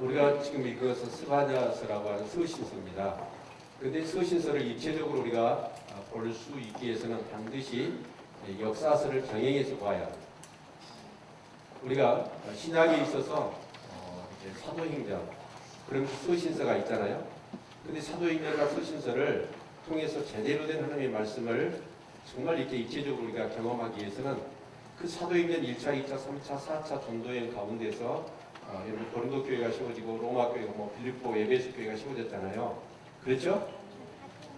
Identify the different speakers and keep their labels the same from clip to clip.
Speaker 1: 우리가 지금 읽어서 스바냐서라고 하는 서신서입니다. 그런데 서신서를 입체적으로 우리가 볼 수 있기 위해서는 반드시 역사서를 병행해서 봐야 합니다. 우리가 신약에 있어서 이제 사도행전 그런 서신서가 있잖아요. 그런데 사도행전과 서신서를 통해서 제대로 된 하나님의 말씀을 정말 이렇게 입체적으로 우리가 경험하기 위해서는 그 사도행전 1차, 2차, 3차, 4차 전도행 가운데서 여러분 고린도 교회가 세워지고 로마 교회가 빌립보, 에베소 교회가 세워졌잖아요. 그렇죠?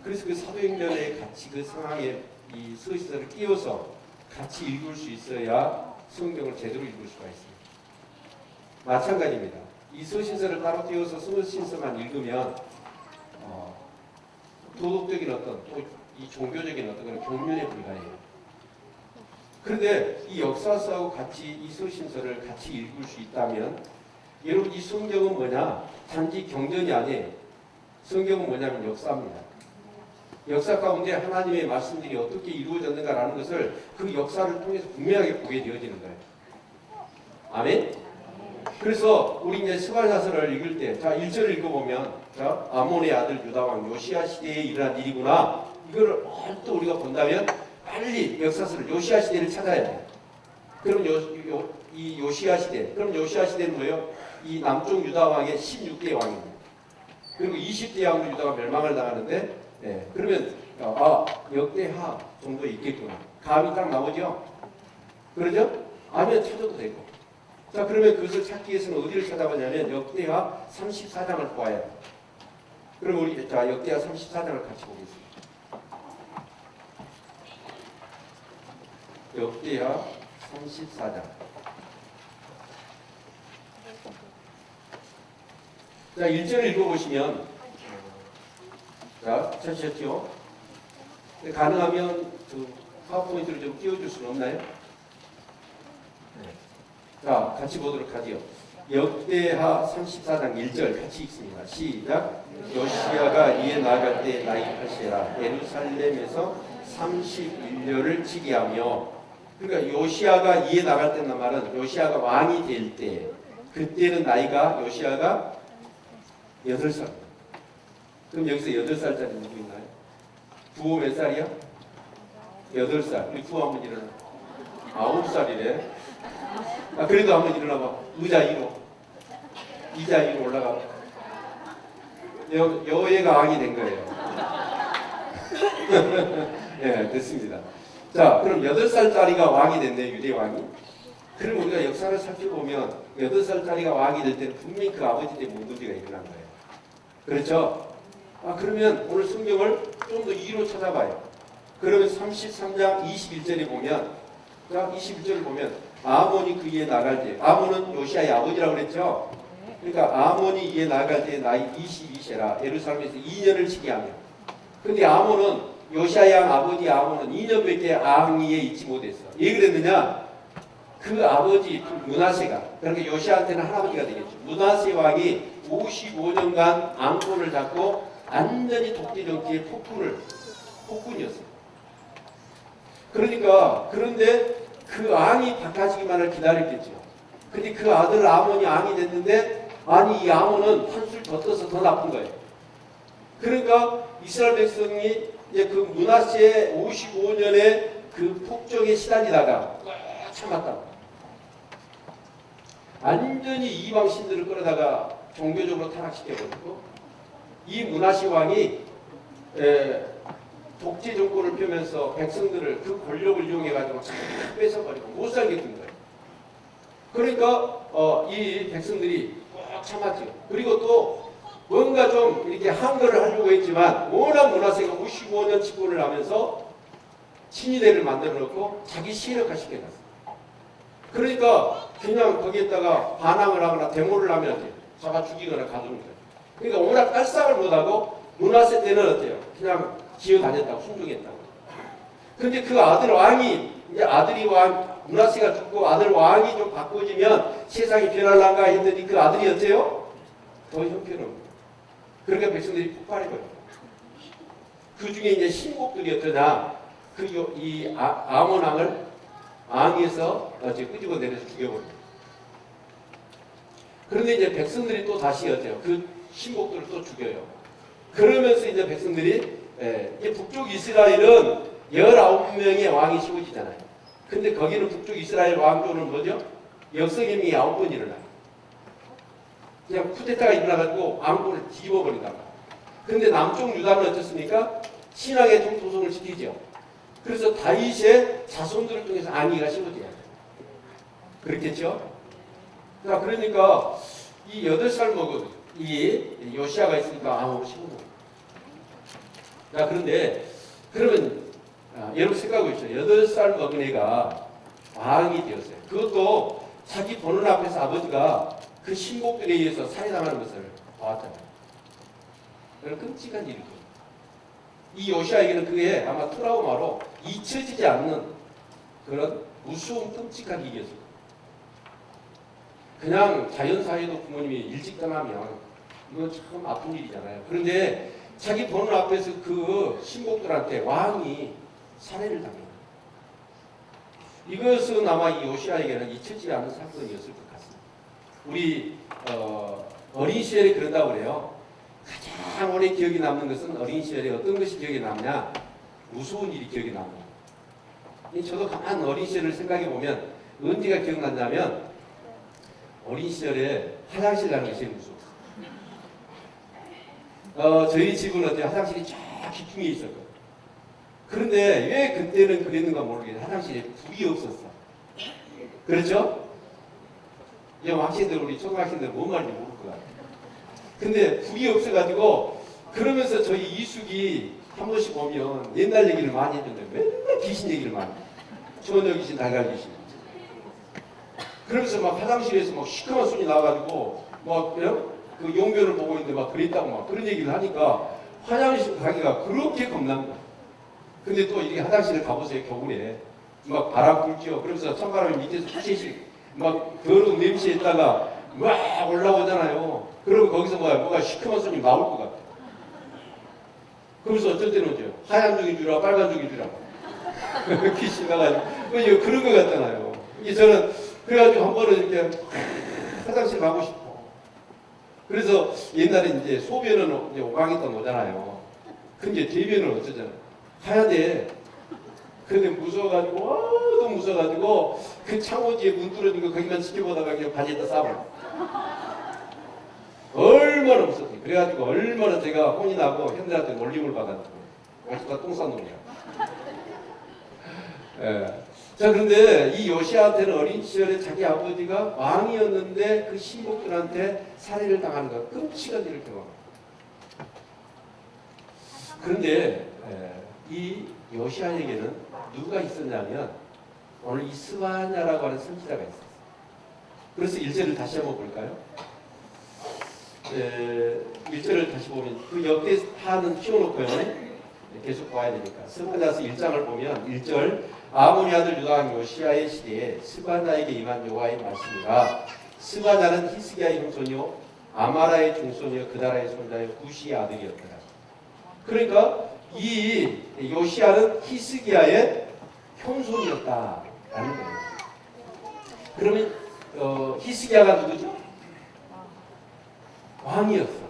Speaker 1: 그래서 그 사도행전에 같이 그 상황에 이 서신서를 끼워서 같이 읽을 수 있어야 성경을 제대로 읽을 수가 있습니다. 마찬가지입니다. 이 서신서를 따로 띄워서 서신서만 읽으면 도덕적인 어떤 또 이 종교적인 어떤 그런 경륜에 불과해요. 그런데 이 역사서하고 같이 이 서신서를 같이 읽을 수 있다면 여러분 이 성경은 뭐냐? 단지 경전이 아니에요. 성경은 뭐냐면 역사입니다. 역사 가운데 하나님의 말씀들이 어떻게 이루어졌는가라는 것을 그 역사를 통해서 분명하게 보게 되어지는 거예요. 아멘? 그래서 우리 이제 스바냐서를 읽을 때, 자, 1절을 읽어보면, 자, 아몬의 아들 유다왕 요시야 시대에 일어난 일이구나. 이거를 또 우리가 본다면 빨리 역사서를 요시야 시대를 찾아야 돼요. 그럼 이 요시야 시대, 그럼 요시야 시대는 뭐예요? 이 남쪽 유다왕의 16대 왕입니다. 그리고 20대 왕도 유다가 멸망을 당하는데, 그러면 역대하 정도 있겠구나. 감이 딱 나오죠? 그러죠? 아니면 찾아도 되고. 자, 그러면 그것을 찾기 위해서는 어디를 찾아보냐면 역대하 34장을 보아야 돼요. 그럼 우리 역대하 34장을 같이 보겠습니다. 역대하 34장. 자, 1절을 읽어보시면, 자, 찾으셨죠? 가능하면 그 파워포인트를 좀 띄워줄 수는 없나요? 자, 같이 보도록 하지요. 역대하 34장 1절 같이 읽습니다. 시작. 요시야가 이에 나아갈 때 나이 80이라 예루살렘에서 31년을 지기하며, 그러니까 요시야가 이에 나갈 때는 말은 요시야가 왕이 될 때, 그때는 나이가 요시야가 8살. 그럼 여기서 8살짜리 누구 있나요? 부호 몇 살이야? 8살. 우리 부호 한번 일어나. 9살이래. 그래도 한번 일어나봐. 의자 위로. 의자 위로 올라가. 여애가 왕이 된 거예요. 네, 됐습니다. 자, 그럼 8살짜리가 왕이 됐네, 유대 왕이. 그럼 우리가 역사를 살펴보면 8살짜리가 왕이 될 때는 분명히 그 아버지 때문에 문제가 일어난 거예요. 그렇죠? 그러면 오늘 성경을 좀 더 위로 찾아봐요. 그러면 33장 21절에 보면, 자, 21절을 보면 아몬이 그 이에 나갈 때, 아몬은 요시야의 아버지라고 그랬죠? 그러니까 아몬이 이에 나갈 때 나이 22세라 예루살렘에서 2년을 치게 하며, 근데 아몬은 요시야 양 아버지 아몬은 2년밖에 왕위에 있지 못했어. 왜 그랬느냐? 그 아버지 므낫세가, 그러니까 요시야한테는 할아버지가 되겠죠. 므낫세 왕이 55년간 앙권을 잡고 완전히 독재 정치의 폭군이었어요. 그러니까 그런데 그 왕이 바꿔지기만을 기다렸겠죠. 근데 그 아들 아몬이 왕이 됐는데, 아니 이 아몬은 한술 더 떠서 더 나쁜 거예요. 그러니까 이스라엘 백성이 이제 그 므낫세의 55년의 그 폭정에 시달리다가 꽉 참았다. 완전히 이방 신들을 끌어다가 종교적으로 타락시켜버리고, 이 므낫세 왕이 독재 정권을 펴면서 백성들을 그 권력을 이용해가지고 쫙 뺏어버리고 못 살게 된 거예요. 그러니까 이 백성들이 꽉 참았죠. 그리고 또 뭔가 좀 이렇게 한거를 하려고 했지만 워낙 므낫세가 55년 집권을 하면서 친위대를 만들어 놓고 자기 세력화 시켜놨어요. 그러니까 그냥 거기에다가 반항을 하거나 데모를 하면 잡아 죽이거나 가두는 거예요. 그러니까 워낙 딸싹을 못하고 므낫세 때는 어때요? 그냥 기어다녔다고, 순종했다고. 근데 그 아들 왕이, 이제 아들이 므낫세가 죽고 아들 왕이 좀 바꿔지면 세상이 변할란가 했더니 그 아들이 어때요? 더 형편없는. 그러니까 백성들이 폭발해버려요. 그 중에 이제 신복들이 어떠냐? 이 아몬 왕을 왕에서 끄집어내려서 죽여버려요. 그런데 이제 백성들이 또 다시 어때요? 그 신복들을 또 죽여요. 그러면서 이제 백성들이 이제 북쪽 이스라엘은 19명의 왕이 세워지잖아요. 근데 거기는 북쪽 이스라엘 왕조는 뭐죠? 역성임이 9번 일어나요. 그냥 쿠데타가 일어나가지고 왕국을 뒤집어버린다. 근데 남쪽 유다는 어떻습니까? 신앙의 정토성을 지키죠. 그래서 다윗의 자손들을 통해서 안위가 세워져요. 그렇겠죠? 자, 그러니까 이 8살 먹은 이 요시아가 있으니까 암으로 세우는 거예요. 자, 그런데 그러면 여러분 생각해 보십시오. 8살 먹은 애가 왕이 되었어요. 그것도 자기 보는 앞에서 아버지가 그 신복들에 의해서 살해당하는 것을 봐왔잖아요. 그런 끔찍한 일이죠. 이 요시아에게는 그게 아마 트라우마로 잊혀지지 않는 그런 무서운 끔찍한 일이었어요. 그냥 자연사회도 부모님이 일찍 떠나면 이건 참 아픈 일이잖아요. 그런데 자기 보는 앞에서 그 신복들한테 왕이 살해를 당해요. 이것은 아마 이 요시아에게는 잊혀지지 않는 사건이었을 것 같습니다. 우리 어린 시절에 그런다고 그래요. 가장 오래 기억이 남는 것은 어린 시절에 어떤 것이 기억에 남냐? 무서운 일이 기억에 남아요. 저도 가만 어린 시절을 생각해 보면 언제가 기억난다면 어린 시절에 화장실 가는 게 제일 무서웠어요. 저희 집은 어때 화장실이 쫙 기둥에 있었거든요. 그런데 왜 그때는 그랬는가 모르겠어요. 화장실에 불이 없었어. 그렇죠? 학생들, 우리 초등학생들 뭔 말인지 모를 것 같아요. 근데 불이 없어가지고 그러면서 저희 이숙이 한 번씩 오면 옛날 얘기를 많이 해준대요. 맨날 귀신 얘기를 많이 해요. 처녀 귀신, 달걀 귀신. 그러면서 막 화장실에서 막 시커먼 손이 나와가지고 막 그 용변을 보고 있는데 막 그랬다고 막 그런 얘기를 하니까 화장실 가기가 그렇게 겁납니다. 근데 또 이렇게 화장실을 가보세요. 겨울에 막 바람 불죠. 그러면서 찬바람이 밑에서 푸시씩 막 더러운 냄새에다가 막 올라오잖아요. 그러면 거기서 뭐가 시커먼 손이 나올 것 같아. 그래서 어쩔 때는 어때요? 하얀 종이 주라, 빨간 종이 주라. 귀신 나가지고 그런 것 같잖아요. 저는 그래가지고 한 번은 이렇게 화장실 가고 싶어. 그래서 옛날에 이제 소변은 이제 오강이던 오잖아요. 근데 대변은 어쩌잖아요. 하얀데. 근데 무서워가지고, 너무 무서워가지고, 그 창호 뒤에 문 뚫어진 거 거기만 지켜보다가 그냥 바지에다 싸버려. 얼마나 무섭지. 그래가지고 얼마나 제가 혼이 나고 현대한테 놀림을 받았고. 어쩌다 똥 싼 놈이야. 예. 자, 그런데 이 요시아한테는 어린 시절에 자기 아버지가 왕이었는데 그 신복들한테 살해를 당하는 것, 끔찍한 일을 경험합니다. 그런데 이 요시아에게는 누가 있었냐면 오늘 이 스바냐라고 하는 선지자가 있었어요. 그래서 1절을 다시 한번 볼까요? 1절을 다시 보면 그 역대하는 키워놓고요. 계속 봐야 되니까. 스바냐서 1장을 보면 1절 아모니 아들 유다왕 요시아의 시대에 스바냐에게 임한 여호와의 말씀이라. 스바냐는 히스기야의 형손이요 아마라의 중손이요 그다라의 손자요 구시의 아들이었더라. 그러니까 이 요시아는 히스기야의 형손이었다라는 거예요. 그러면 히스기야가 누구죠? 왕이었어.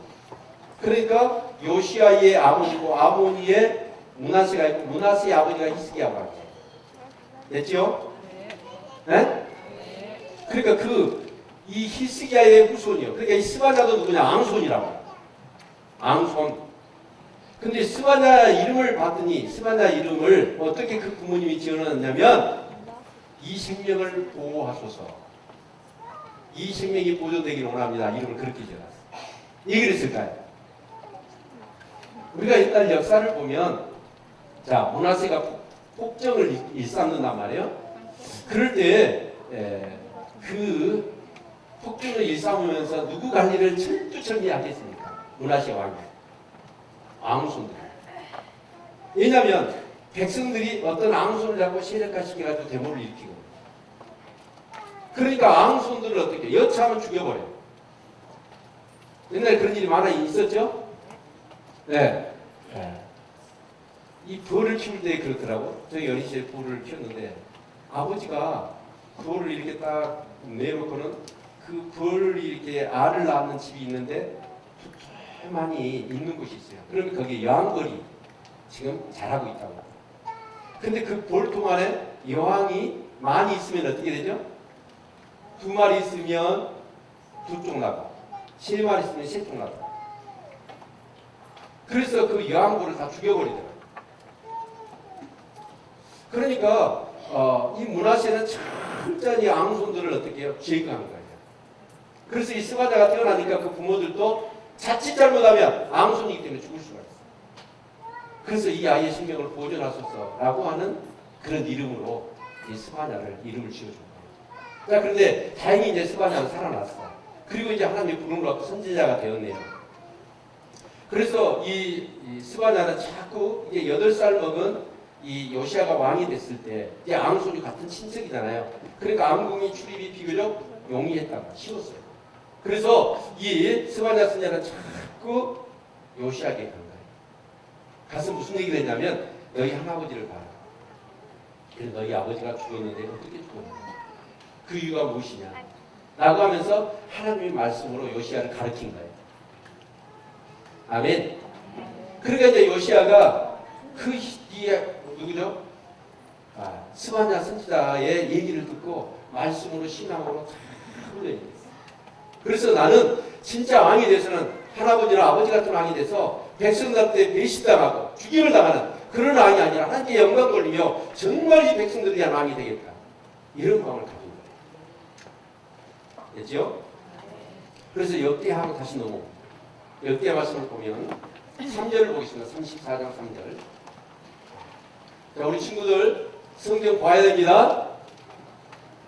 Speaker 1: 그러니까 요시아의 아버지고 아모니의 므낫세가 있고 므낫세의 아버지가 히스기야 왕이에요. 됐죠? 네? 그러니까 이 히스기야의 후손이요. 그러니까 이 스바냐도 누구냐? 앙손이라고. 앙손. 근데 스바냐 이름을 봤더니 스바냐 이름을 어떻게 그 부모님이 지어놨냐면 이 생명을 보호하소서. 이 생명이 보존되기를 원합니다. 이름을 그렇게 지어놨어요. 왜 그랬을까요? 우리가 일단 역사를 보면 자 므낫세가 폭정을 일삼는단 말이에요. 그럴 때 그 폭정을 일삼으면서 누구 관리를 철두철미 하겠습니까? 므낫세 왕이. 앙손들. 왜냐하면 백성들이 어떤 앙손을 잡고 세력화시켜가지고 데모를 일으키고 그러니까 앙손들을 어떻게 여차하면 죽여버려요. 옛날에 그런 일이 많아 있었죠? 네. 이 벌을 키울 때 그렇더라고. 저희 어린 시절에 벌을 키웠는데 아버지가 벌을 이렇게 딱 내놓고는 그 벌이 이렇게 알을 낳는 집이 있는데 많이 있는 곳이 있어요. 그러면 거기에 여왕벌이 지금 자라고 있다고. 근데 그 벌통 안에 여왕이 많이 있으면 어떻게 되죠? 2마리 있으면 2쪽 나고 3마리 있으면 3쪽 나고. 그래서 그 여왕벌을 다 죽여버리더라고요. 그러니까 이 문하세는 철저히 앙손들을 어떻게 해요? 제거한 거예요. 그래서 이 스바자가 태어나니까 그 부모들도 자칫 잘못하면 앙손이기 때문에 죽을 수가 있어요. 그래서 이 아이의 생명을 보존하소서라고 하는 그런 이름으로 이 스바냐를 이름을 지어준 거예요. 자, 그런데 다행히 이제 스바냐는 살아났어. 그리고 이제 하나님의 부름을 받고 선지자가 되었네요. 그래서 이 스바냐는 자꾸 이제 8살 먹은 이 요시아가 왕이 됐을 때 이제 앙손이 같은 친척이잖아요. 그러니까 앙궁이 출입이 비교적 용이했다고 쉬웠어요. 그래서 이 스바냐 선지자는 자꾸 요시아에게 간 거예요. 가서 무슨 얘기를 했냐면 너희 할아버지를 봐라. 그래서 너희 아버지가 죽었는데 어떻게 죽었냐. 그 이유가 무엇이냐. 라고 하면서 하나님의 말씀으로 요시아를 가르친 거예요. 아멘. 그러니까 이제 요시아가 그 누구죠? 스바냐 선지자의 얘기를 듣고 말씀으로 신앙으로 잘 흘러있어요. 그래서 나는 진짜 왕이 돼서는 할아버지나 아버지 같은 왕이 돼서 백성들한테 배신당하고 죽임을 당하는 그런 왕이 아니라 하나님께 영광 돌리며 정말 이 백성들을 위한 왕이 되겠다. 이런 마음을 가진 거예요. 됐죠? 그래서 역대하고 다시 넘어옵니다. 역대 말씀을 보면 3절을 보겠습니다. 34장 3절. 자, 우리 친구들 성경 봐야 됩니다.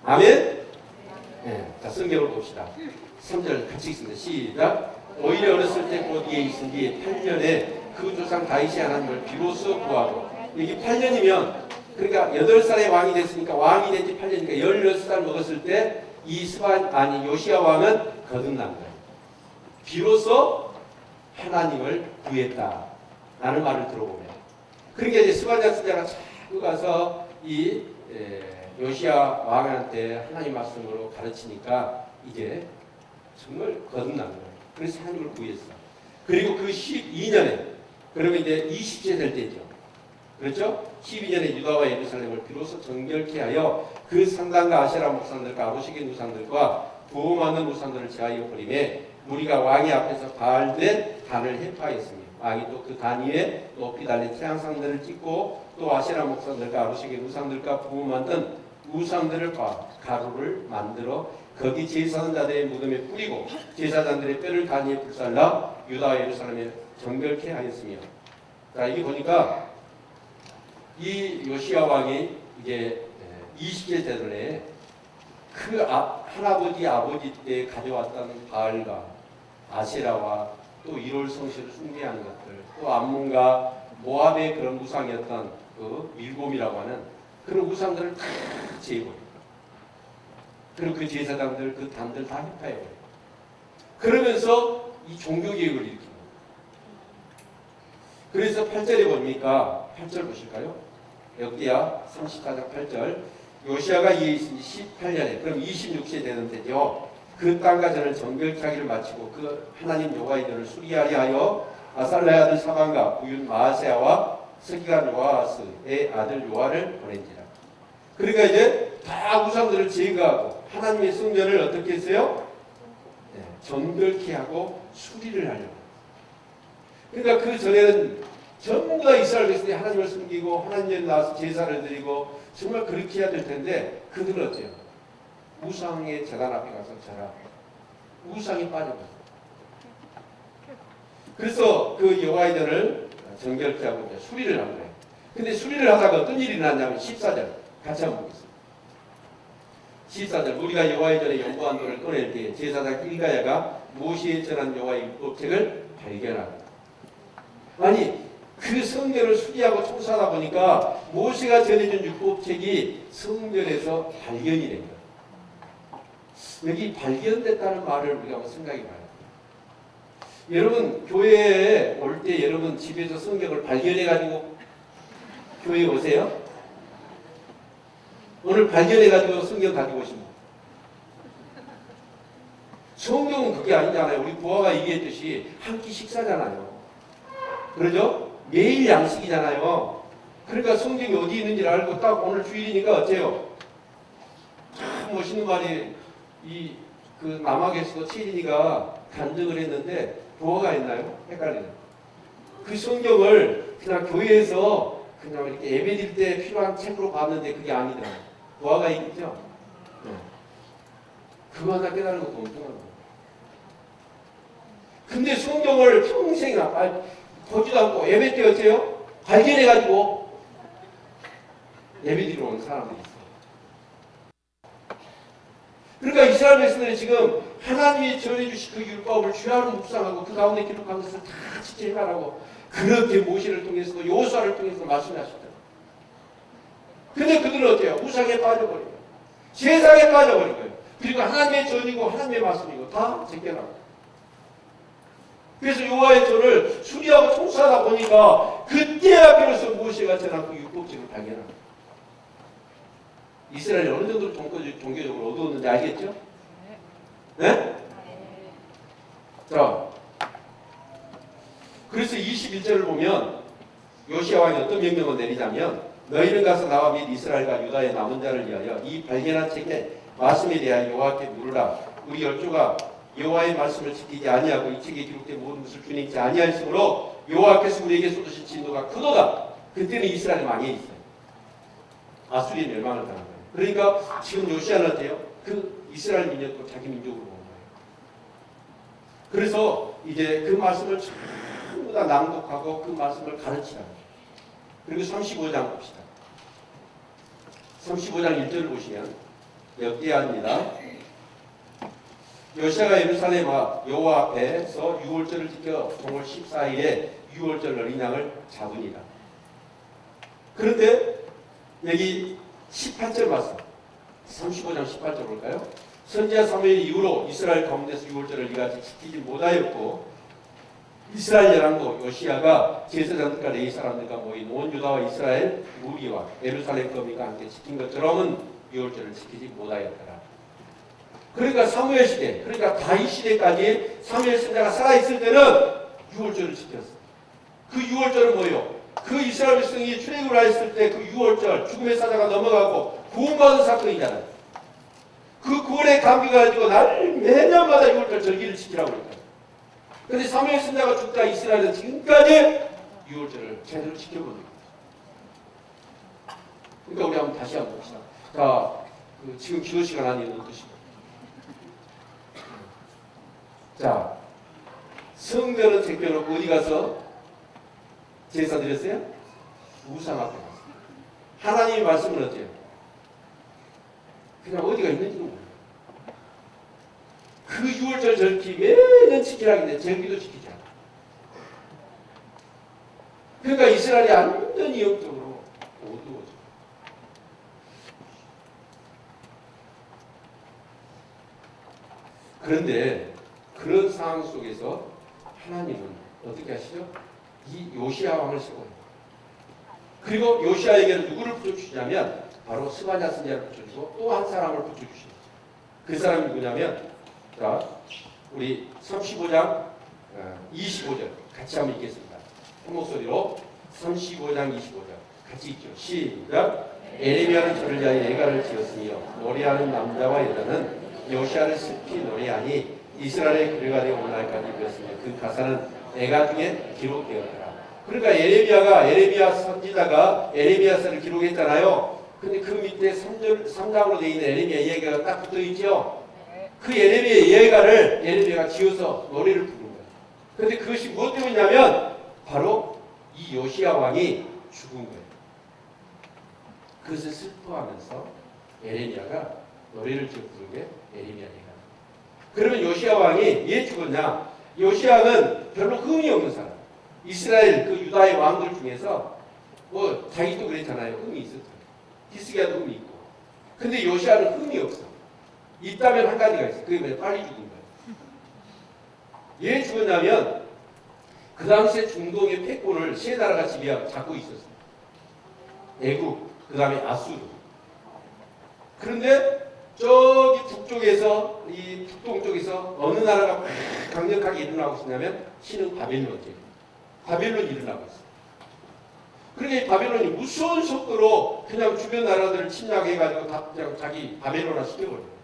Speaker 1: 아멘? 네, 자, 성경을 봅시다. 3절 같이 읽습니다. 시작. 오히려 어렸을 때 곧 이에 있은 뒤에 8년에 그 조상 다윗이 하나님을 비로소 구하고, 여기 8년이면 그러니까 8살에 왕이 됐으니까 왕이 된 지 8년이니까 16살 먹었을 때 이 요시아 왕은 거듭난 거예요. 비로소 하나님을 구했다 라는 말을 들어보면, 그러니까 이제 스바냐 선지자가 자꾸 가서 이 요시아 왕한테 하나님 말씀으로 가르치니까 이제 정말 거듭난 거예요. 그래서 하나님을 구했어. 그리고 그 12년에, 그러면 이제 20세 될 때죠. 그렇죠? 12년에 유다와 예루살렘을 비로소 정결케 하여 그 상단과 아세라 목산들과 아보시겐 우상들과 부호 많은 우상들을 제하여 버리매 무리가 왕의 앞에서 바알된 단을 해파하였으며 왕이 또 그 단 위에 높이 달린 태양상들을 찍고 또 아세라 목산들과 아보시겐 우상들과 부호 만든 우상들을 가루를 만들어 거기 제사하는 자들의 무덤에 뿌리고 제사장들의 뼈를 단 위에 불살라 유다와 예루살렘에 정결케 하였으며. 자, 이게 보니까 이 요시아 왕이 이제 20세 되던 그 할아버지 아버지 때 가져왔던 바알과 아세라와 또 1월 성실을 숭배하는 것들, 또 암몬과 모압의 그런 우상이었던 그 밀곰이라고 하는 그런 우상들을 다 제거해요. 그리고 그 제사장들, 그 단들 다 해파해버려요. 그러면서 이 종교개혁을 일으킵니다. 그래서 8절에 봅니까? 8절 보실까요? 역대하 34장 8절. 요시아가 이에 있으니 18년에, 그럼 26세 되는 때죠. 그 땅과 전을 정결케 하기를 마치고 그 하나님 여호와의 전을 수리하려 하여 아살라의 아들 사반과 부윤 마아세아와 서기관 요아스의 아들 요아를 보낸지라. 그러니까 이제 다 우상들을 제거하고 하나님의 성전을 어떻게 했어요? 네, 정결케 하고 수리를 하려고. 그러니까 그 전에는 전부 다 이스라엘 백성이 하나님을 섬기고 하나님에 나와서 제사를 드리고 정말 그렇게 해야 될 텐데 그들은 어때요? 우상의 제단 앞에 가서 절하고 우상이 빠져버려요. 그래서 그 여호와의 전을 정결케 하고 이제 수리를 한 거예요. 근데 수리를 하다가 어떤 일이 일어났냐면 14절 같이 한번 보겠습니다. 14절 우리가 여호와의 전에 연보한 돌을 꺼낼 때 제사장 일가야가 모세에 전한 여호와의 율법책을 발견하고, 아니 그 성전을 수리하고 청소하다 보니까 모세가 전해준 율법책이 성전에서 발견이 된 거예요. 여기 발견됐다는 말을 우리가 한번 생각해 봐요. 여러분 교회에 올 때 여러분 집에서 성경을 발견해 가지고 교회에 오세요? 오늘 발견해 가지고 성경 가지고 오신 분? 성경은 그게 아니잖아요. 우리 부하가 얘기했듯이 한 끼 식사잖아요. 그러죠? 매일 양식이잖아요. 그러니까 성경이 어디 있는지를 알고 딱 오늘 주일이니까 어때요? 참 멋있는 말이 그 남학에서도 채린이가 간증을 했는데 부하가 했나요? 헷갈리네. 그 성경을 그냥 교회에서 그냥 이렇게 예배 드릴 때 필요한 책으로 봤는데 그게 아니더라. 부하가 있죠? 네. 그거 하나 깨달은 것도 엄청난 거예요. 근데 성경을 평생 보지도 않고 예배 때 어때요? 발견해가지고 예배 드리러 온 사람들이 있어요. 그러니까 이스라엘 백성들이 지금 하나님이 전해주신 그 율법을 주야로 묵상하고 그 가운데 기록한 것을 다 지켜 행하라고 그렇게 모세를 통해서도 여호수아를 통해서 말씀하셨다. 근데 그들은 어때요? 우상에 빠져버린 거예요. 세상에 빠져버린 거예요. 그리고 하나님의 전이고 하나님의 말씀이고 다 제껴나고. 그래서 여호와의 전을 수리하고 통수하다 보니까 그때야 비로소 모세가 전한 그 율법책을 발견합니다. 이스라엘이 어느 정도로 종교적으로 어두웠는지 알겠죠? 네? 자, 그래서 21절을 보면 요시야 왕이 어떤 명령을 내리자면 너희는 가서 나와 및 이스라엘과 유다의 남은 자를 위하여 이 발견한 책의 말씀에 대하여 여호와께 물으라. 우리 열조가 여호와의 말씀을 지키지 아니하고 이 책에 기록된 모든 것을 준행치 아니하였으므로 여호와께서 우리에게 쏟으신 진노가 크도다. 그때는 이스라엘이 망해 있어요. 아수리의 멸망을 당한 거예요. 그러니까 지금 요시아는 어때요? 그 이스라엘 민족도 자기 민족으로 온 거예요. 그래서 이제 그 말씀을 전부 다 낭독하고 그 말씀을 가르치라. 그리고 35장 봅시다. 35장 1절을 보시면 역대하입니다. 요시아가 예루살렘 여호와 앞에서 유월절을 지켜 동월 14일에 유월절 어린 양을 잡으니라. 그런데 여기 18절 말씀 35장 18절 볼까요? 선지자 사무엘 이후로 이스라엘 가운데서 유월절을 이같이 지키지 못하였고 이스라엘 열왕도 요시아가 제사장들과 레위 사람들과 모인 온 유다와 이스라엘 무리와 예루살렘 거민과 함께 지킨 것처럼은 유월절을 지키지 못하였더라. 그러니까 사무엘 시대, 그러니까 다윗 시대까지 사무엘 선지자가 살아있을 때는 유월절을 지켰어. 그 유월절은 뭐예요? 그 이스라엘 백성이 출애굽을 했을 때 그 유월절 죽음의 사자가 넘어가고 구원받은 사건이잖아요. 그 구원의 감기가 가지고 매년마다 유월절 절기를 지키라고 그랬다. 그런데 사무엘 선지자가 죽다 이스라엘은 지금까지 유월절을 제대로 지켜보는 거예요. 그러니까 우리 한번 다시 한번 봅시다. 자, 지금 기도 시간 안에 있는 뜻입니다. 자, 성전은 제껴놓고 어디 가서 제사 드렸어요? 우상 앞에 가서. 하나님의 말씀은 어때요? 그냥 어디가 있는지도 몰라요. 그 유월절 절기 매년 지키라는데 절기도 지키지 않아요. 그러니까 이스라엘이 완전히 영적으로 어두워져. 그런데 그런 상황 속에서 하나님은 어떻게 하시죠? 이 요시아 왕을 세워요. 그리고 요시아에게는 누구를 붙여주시냐면 바로 스바냐 선지자를 붙여주고 또 한 사람을 붙여주십니다. 그 사람이 누구냐면 자, 우리 35장 25절 같이 한번 읽겠습니다. 한 목소리로 35장 25절 같이 읽죠. 시작. 에레미야는 저를 위하여 예가를 지었으며 노래하는 남자와 여자는 요시아를 슬피 노래하니 이스라엘의 그레가데 오늘날까지 되었으며 그 가사는 애가 중에 기록되었더라. 그러니까 에레미야 선지자가 에레미야서를 기록했잖아요. 근데 그 밑에 3장으로 되어 있는 에레미야 예가가 딱 붙어 있죠. 그 에레미야 예가를 에레미야가 지어서 노래를 부른 거예요. 그런데 그것이 무엇 때문이냐면 바로 이 요시아 왕이 죽은 거예요. 그것을 슬퍼하면서 에레미야가 노래를 지어 부른 게 에레미야 예가. 그러면 요시아 왕이 왜 죽었냐? 요시아는 별로 흠이 없는 사람. 이스라엘 그 유다의 왕들 중에서 뭐 다윗도 그랬잖아요. 흠이 있었죠. 히스기야도 흠이 있고. 근데 요시아는 흠이 없어. 있다면 한 가지가 있어. 그게 뭐냐? 빨리 죽은 거예요. 왜 죽었냐면 그 당시에 중동의 패권을 세 나라가 잡고 있었어요. 애국, 그 다음에 아수르. 그런데 저기 북쪽에서 이 북동쪽에서 어느 나라가 강력하게 일어나고 있냐면 신은 바벨론이에요. 바벨론이 일어나고 있어요. 그러니까 이 바벨론이 무서운 속도로 그냥 주변 나라들을 침략해가지고 다 그냥 자기 바벨론화 시켜버려요.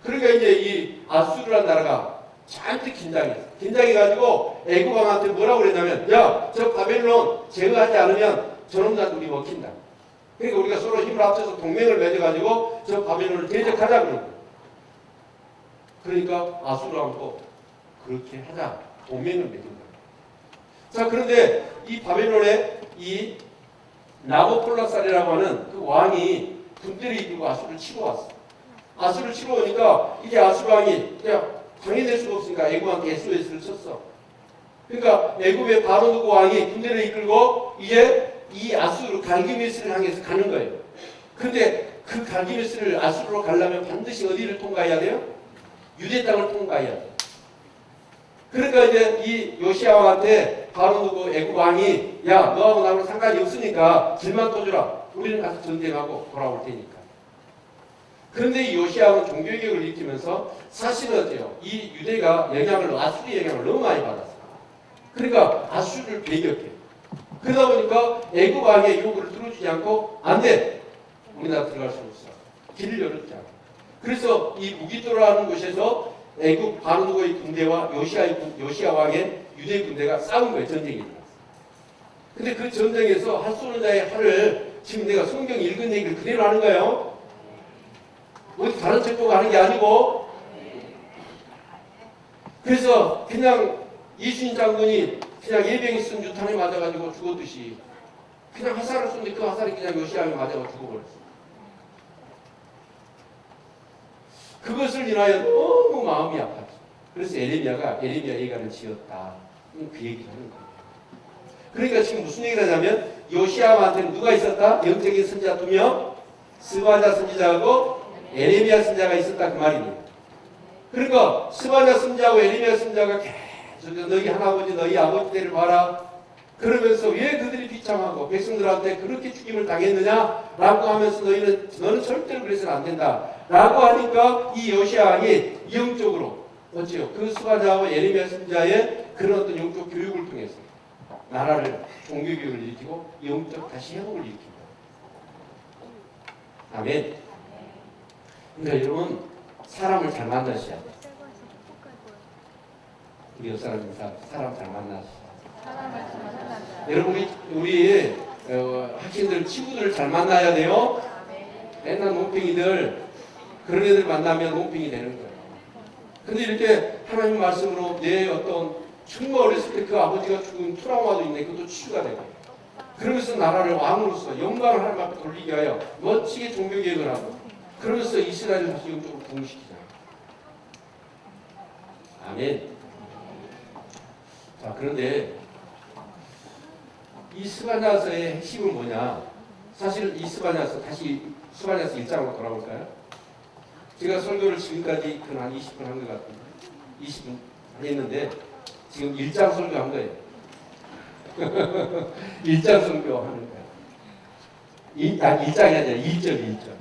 Speaker 1: 그러니까 이제 이 아수르란 나라가 잔뜩 긴장했어요. 긴장해가지고 애굽 왕한테 뭐라고 그랬냐면, 야, 저 바벨론 제거하지 않으면 저놈들한테 우리 먹힌다. 그러니까 우리가 서로 힘을 합쳐서 동맹을 맺어가지고 저 바벨론을 대적하자 그런 거예요. 그러니까 아수르 왕도 그렇게 하자 동맹을 맺은 거예요. 자, 그런데 이 바벨론의 이 나보콜라살이라고 하는 그 왕이 군대를 이끌고 아수르를 치고 왔어. 아수르를 치고 오니까 이제 아수르 왕이 그냥 당해낼 수가 없으니까 애굽한테 SOS를 쳤어. 그러니까 애굽의 바로누고 왕이 군대를 이끌고 이제 이 아수르 갈기메스를 향해서 가는 거예요. 근데 그 갈기메스를 아수르로 가려면 반드시 어디를 통과해야 돼요? 유대 땅을 통과해야 돼요. 그러니까 이제 이 요시야 왕한테 바로누고 애굽 왕이, 야, 너하고 나하고 상관이 없으니까 길만 떠주라. 우리는 가서 전쟁하고 돌아올 테니까. 그런데 이 요시야 왕은 종교개혁을 일으키면서 사실은 어때요? 이 유대가 아수르의 영향을 너무 많이 받았어요. 그러니까 아수르를 배격해. 그러다 보니까 애굽 왕의 요구를 들어주지 않고, 안 돼! 우리나라 들어갈 수 없어. 길을 열었지 않아. 그래서 이 무기토라는 곳에서 애굽 바로누고의 군대와 요시야 왕의 유대 군대가 싸운 거예요. 전쟁이 일어났어요. 근데 그 전쟁에서 할 수 없는 자의 할을 지금 내가 성경 읽은 얘기를 그대로 하는 거예요. 어디 다른 책 보고 하는 게 아니고. 그래서 그냥 이순신 장군이 그냥 예병이 쓴 유탄에 맞아가지고 죽었듯이 그냥 화살을 쏘는데 그 화살이 그냥 요시야에 맞아가지고 죽어버렸어요. 그것을 인하여 너무 마음이 아팠죠. 그래서 에레미야 예가를 지었다. 그 얘기를 하는 거예요. 그러니까 지금 무슨 얘기를 하냐면 요시야한테는 누가 있었다? 영적인 선지자 2명, 스바냐 선지자하고 에레미야 선지자가 있었다 그 말이에요. 그러니까 스바냐 선지자하고 에레미야 선지자가 계속 너희 할아버지 너희 아버지 때를 봐라. 그러면서 왜 그들이 비참하고 백성들한테 그렇게 죽임을 당했느냐라고 하면서 너는 절대로 그래서는 안 된다. 라고 하니까 이 요시야 왕이 영적으로 어찌요? 그 스바냐와 예레미야 선지자의 그런 어떤 영적 교육을 통해서 나라를 종교교육을 일으키고 영적 다시 회복을 일으킵니다. 아멘. 그러니까 여러분 사람을 잘 만나셔야 돼요. 우리 옆 사람 사람 잘 만나셔야 여러분 우리 학생들 친구들을 잘 만나야 돼요. 옛날 농팽이들 그런 애들 만나면 농팽이 되는 거예요. 근데 이렇게 하나님 말씀으로 내 어떤 정말 어렸을 때 그 아버지가 죽은 트라우마도 있네. 그것도 치유가 되고 그러면서 나라를 왕으로서 영광을 하나님 앞에 돌리게 하여 멋지게 종교개혁을 하고 그러면서 이스라엘을 다시 영적으로 부흥시키잖아요. 아멘. 자, 그런데 이 스바냐서의 핵심은 뭐냐? 사실 이 스바냐서 다시 스바냐서 1장으로 돌아볼까요? 제가 설교를 지금까지 한 20분 한 것 같은데 20분 했는데 지금 1장 설교한 거예요. 1장 설교하는 거예요. 1장이 아니라 1절.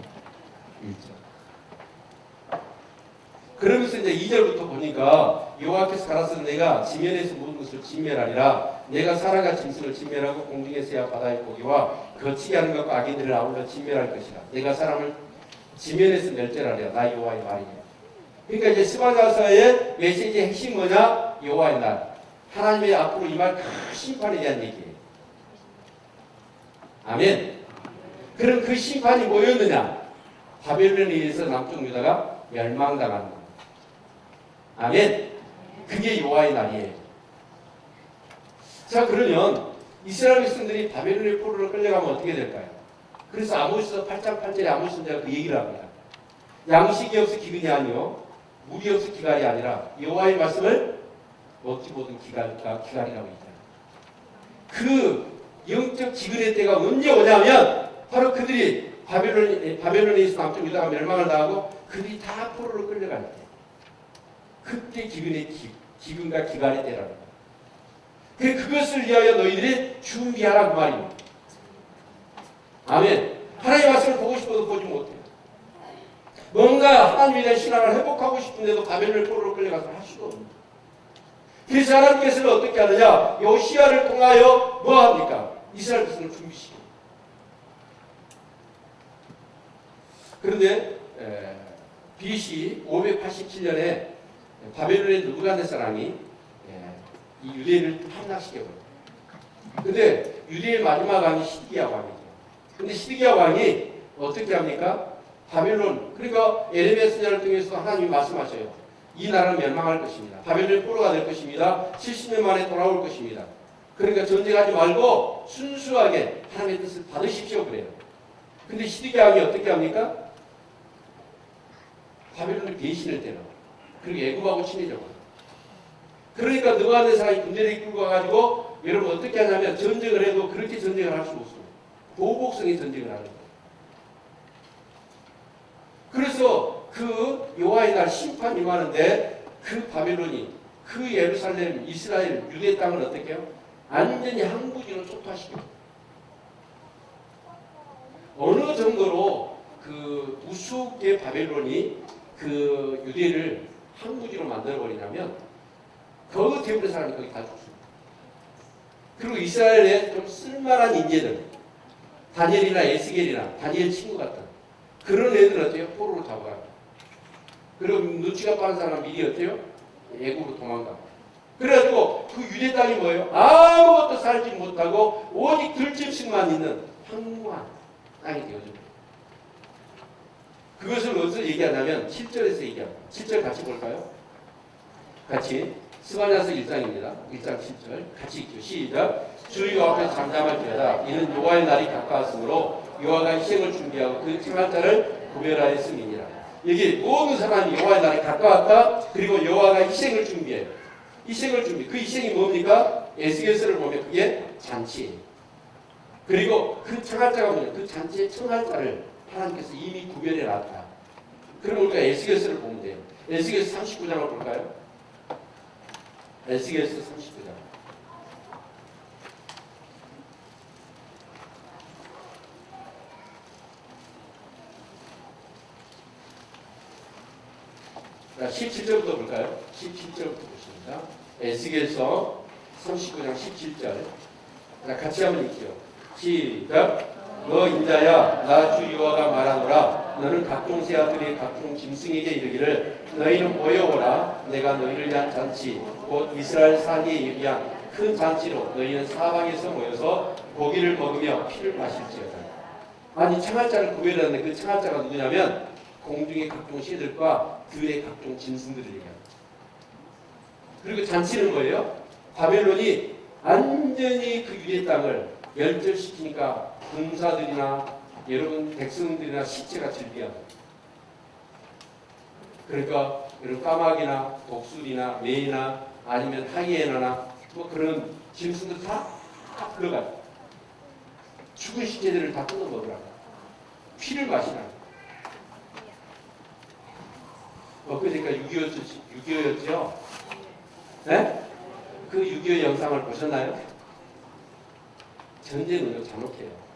Speaker 1: 그러면서 이제 2절부터 보니까 여호와께서 가라사대 내가 지면에서 모든 것을 진멸하리라. 내가 사람과 짐승을 진멸하고 공중의 새와 바다의 고기와 거치게 하는 것과 악인들을 아울러 진멸할 것이라. 내가 사람을 지면에서 멸절하리라. 나 여호와의 말이냐. 그러니까 이제 스바냐서의 메시지의 핵심 뭐냐? 여호와의 날. 하나님의 앞으로 임할 큰 심판에 대한 얘기예요. 아멘. 그럼 그 심판이 뭐였느냐? 바벨론에 의해서 남쪽 유다가 멸망당하는 겁니다. 아멘. 그게 여호와의 날이에요. 자, 그러면 이스라엘 백성들이 바벨론의 포로로 끌려가면 어떻게 될까요? 그래서 아모스서 8장 8절에 아모스 선지자가 그 얘기를 합니다. 양식이 없어 기근이 아니요 물이 없어 기갈이 아니라 여호와의 말씀을 먹지 못한 기갈이라고 있잖아요. 그 영적 기근의 때가 언제 오냐면 바로 그들이 바벨론에 있어 남쪽 유다가 멸망을 당하고 그들이 다 포로로 끌려갈 때 그때 기근과 기갈의 때라는 거예요. 그것을 위하여 너희들이 준비하라 그 말입니다. 아멘. 하나님의 말씀을 보고 싶어도 보지 못해요. 뭔가 하나님에 대한 신앙을 회복하고 싶은데도 바벨론 포로로 끌려가서 할 수가 없는 거예요. 그래서 하나님께서는 어떻게 하느냐? 요시야를 통하여 뭐 합니까? 이스라엘 백성을 준비시켜요. 그런데 BC 587년에 바벨론의 느부갓네살왕이 이 유대인을 함락시켜버려요. 근데 유대의 마지막 왕이 시드기야 왕이죠. 근데 시드기야 왕이 어떻게 합니까? 바벨론, 그러니까 에레미야 선지자를 통해서 하나님이 말씀하셔요. 이 나라는 멸망할 것입니다. 바벨론이 포로가 될 것입니다. 70년 만에 돌아올 것입니다. 그러니까 전쟁하지 말고 순수하게 하나님의 뜻을 받으십시오 그래요. 근데 시드기야 왕이 어떻게 합니까? 바벨론의 배신을 때려. 그리고 애굽하고 친해져. 그러니까 느부갓네살이 군대를 이끌고 와가지고 여러분 어떻게 하냐면 전쟁을 해도 그렇게 전쟁을 할 수 없어요. 보복성의 전쟁을 하는 거예요. 그래서 그 여호와의 날 심판이 임하는데 그 바벨론이 그 예루살렘, 이스라엘, 유대 땅을 어떻게 해요? 완전히 항구지로 초토화시켜요. 어느 정도로 그 우스개 바벨론이 그 유대를 항구지로 만들어버리냐면 그 대부분의 사람이 거기 다 죽습니다. 그리고 이스라엘에 좀 쓸만한 인재들, 다니엘이나 에스겔이나 다니엘 친구 같은 그런 애들은 어때요? 포로로 잡아가요. 그리고 눈치가 빠른 사람 미리 어때요? 애국으로 도망가고. 그래가지고 그 유대 땅이 뭐예요? 아무것도 살지 못하고 오직 들짐승만 있는 황무한 땅이 되어집니다. 그것을 어디서 얘기하냐면 7절에서 얘기합니다. 7절 같이 볼까요? 같이 스가랴서 1장입니다. 1장 7절 같이 읽죠. 시작. 주 여호와 앞에 잠잠할지어다. 이는 여호와의 날이 가까웠으므로 여호와가 희생을 준비하고 그 청할 자를 구별하였음이니라. 여기 모든 사람이 여호와의 날이 가까웠다. 그리고 여호와가 희생을 준비해요. 희생을 준비. 그 희생이 뭡니까? 에스겔서를 보면 그게 잔치예요. 그리고 그 청할 자가 뭐냐? 그 잔치의 청할 자를 하나님께서 이미 구별해 놨다. 그럼 우리가 에스겔서를 보면 돼요. 에스겔서 39장을 볼까요? 에스겔서 39장. 자, 17절부터 볼까요? 17절부터 보십니다. 에스겔서 39장 17절. 자, 같이 한번 읽죠. 시작. 너 인자야, 나 주 여호와가 말하노라. 너는 각종 새아들이 각종 짐승에게 이르기를 너희는 모여오라. 내가 너희를 위한 잔치 곧 이스라엘 사기에 위한 큰 잔치로 너희는 사방에서 모여서 고기를 먹으며 피를 마실지어다. 아니 청할자를 구별하는데 그 청할자가 누구냐면 공중의 각종 새들과 들의 각종 짐승들을 얘기합니다. 그리고 잔치는 뭐예요? 바벨론이 완전히 그 유대 땅을 멸절시키니까 군사들이나 여러분 백성들이나 시체가 즐비하고 그러니까 여러분 까마귀나 독수리나 매나 아니면 하이에나나 뭐 그런 짐승들 다 들어가요. 죽은 시체들을 다 뜯어 먹으라고 피를 마시라고. 엊그제가 6.25였죠? 네? 그 6.25 영상을 보셨나요? 전쟁은요 잔혹해요.